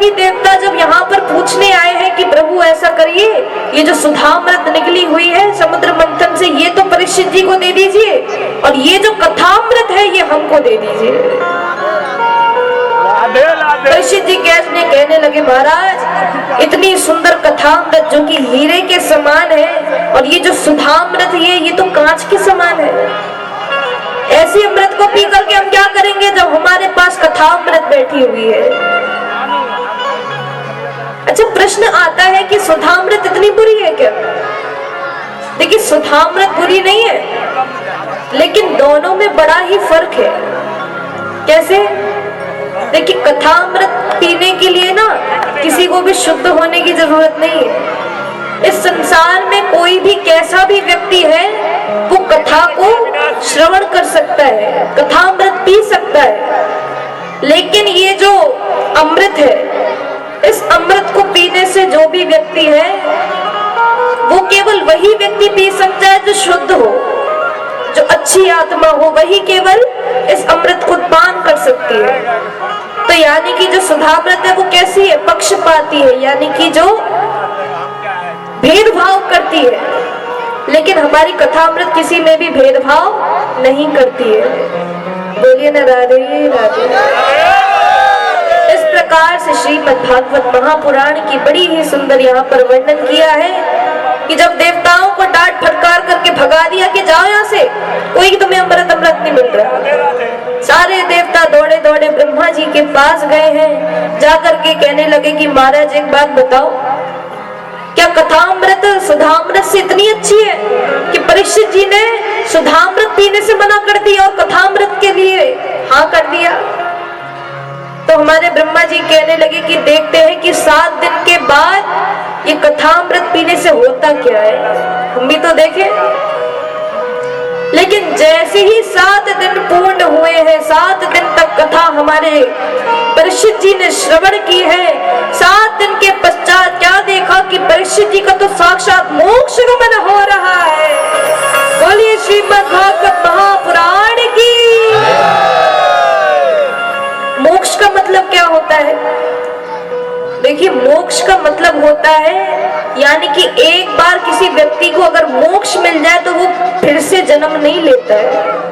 सभी देवता जब यहाँ पर पूछने आए हैं कि प्रभु ऐसा करिए, ये जो सुधामृत निकली हुई है समुद्र मंथन से, ये तो परीक्षित जी को दे दीजिए, और ये जो कथामृत है ये हमको दे दीजिए। परीक्षित जी कहने लगे, महाराज इतनी सुंदर कथामृत जो कि हीरे के समान है, और ये जो सुधामृत ये तो कांच के समान है। ऐसी अमृत को पी करके हम क्या करेंगे जब हमारे पास कथामृत बैठी हुई है। अच्छा, प्रश्न आता है कि सुधामृत इतनी बुरी है क्या? देखिए, सुधामृत बुरी नहीं है, लेकिन दोनों में बड़ा ही फर्क है। कैसे? देखिए, कथामृत पीने के लिए ना किसी को भी शुद्ध होने की जरूरत नहीं है। इस संसार में कोई भी कैसा भी व्यक्ति है वो कथा को श्रवण कर सकता है, कथामृत पी सकता है। लेकिन ये जो अमृत है, इस अमृत को पीने से जो भी व्यक्ति है वो केवल वही व्यक्ति पी सकता है जो शुद्ध हो, जो अच्छी आत्मा हो, वही केवल इस अमृत को पान कर सकती है। तो यानी कि जो सुधामृत है वो कैसी है? पक्षपाती है, यानी कि जो भेदभाव करती है। लेकिन हमारी कथामृत किसी में भी भेदभाव नहीं करती है। बोलिए ना राधे राधे। इस प्रकार से श्रीमद् भागवत महापुराण की बड़ी ही सुंदर यहाँ पर वर्णन किया है कि जब देवताओं को डांट फटकार करके भगा दिया कि जाओ यहाँ से, कोई तुम्हें अमृत नहीं मिल रहा, सारे देवता दौड़े दौड़े ब्रह्मा जी के पास गए हैं। जाकर के कहने लगे कि महाराज एक बात बताओ, क्या कथामृत सुधामृत से इतनी अच्छी है कि परीक्षित जी ने सुधामृत पीने से मना कर दिया और कथामृत के लिए हाँ कर दिया? तो हमारे ब्रह्मा जी कहने लगे कि देखते हैं कि 7 दिन के बाद ये कथामृत पीने से होता क्या है, हम भी तो देखें। लेकिन जैसे ही 7 दिन पूर्ण हुए हैं, 7 दिन तक कथा हमारे परीक्षित जी ने श्रवण की है। 7 दिन के पश्चात क्या देखा कि परीक्षित जी का तो साक्षात मोक्ष गमन हो रहा है। बोलिए श्रीमद् भागवत महापुराण की। मोक्ष का मतलब क्या होता है? देखिए, मोक्ष का मतलब होता है यानी कि एक बार किसी व्यक्ति को अगर मोक्ष मिल जाए तो वो फिर से जन्म नहीं लेता है,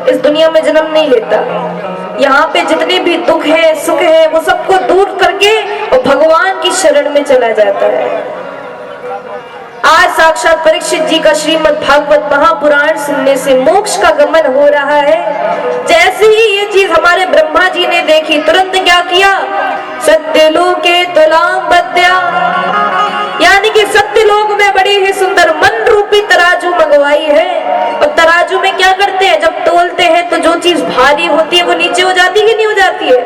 इस दुनिया में जन्म नहीं लेता। यहाँ पे जितने भी दुख है, सुख है, वो सबको दूर करके और भगवान की शरण में चला जाता है। आज साक्षात परीक्षित जी का श्रीमद् भागवत महापुराण सुनने से मोक्ष का गमन हो रहा है। जैसे ही ये चीज हमारे ब्रह्मा जी ने देखी, तुरंत क्या किया? सत्यलोके तुलाम बद्या, यानी कि सत्यलोक में बड़ी ही सुंदर मन रूपी तराजू मंगवाई है। और तराजू में क्या करते हैं? जब तोलते हैं तो जो चीज भारी होती है वो नीचे हो जाती है कि नहीं हो जाती है?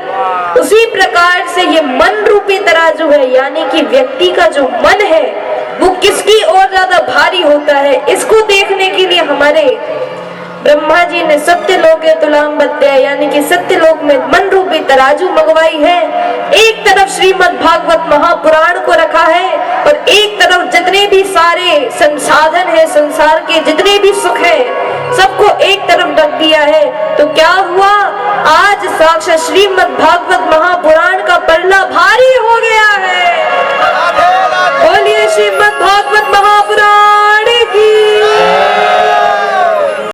उसी प्रकार से ये मन रूपी तराजू है, यानी कि व्यक्ति का जो मन है वो किसकी और ज्यादा भारी होता है, इसको देखने के लिए हमारे ब्रह्मा जी ने सत्यलोके तुलाम बद्या, यानी कि सत्यलोक में मन रूपी तराजू मंगवाई है। एक तरफ श्रीमद् भागवत महापुराण को रखा है और एक तरफ जितने भी सारे संसाधन है, संसार के जितने भी सुख है, सबको एक तरफ रख दिया है। तो क्या हुआ? आज साक्षात श्रीमद् भागवत महापुराण का पल्ला भारी हो गया है। बोलिए श्रीमद् भागवत महापुराण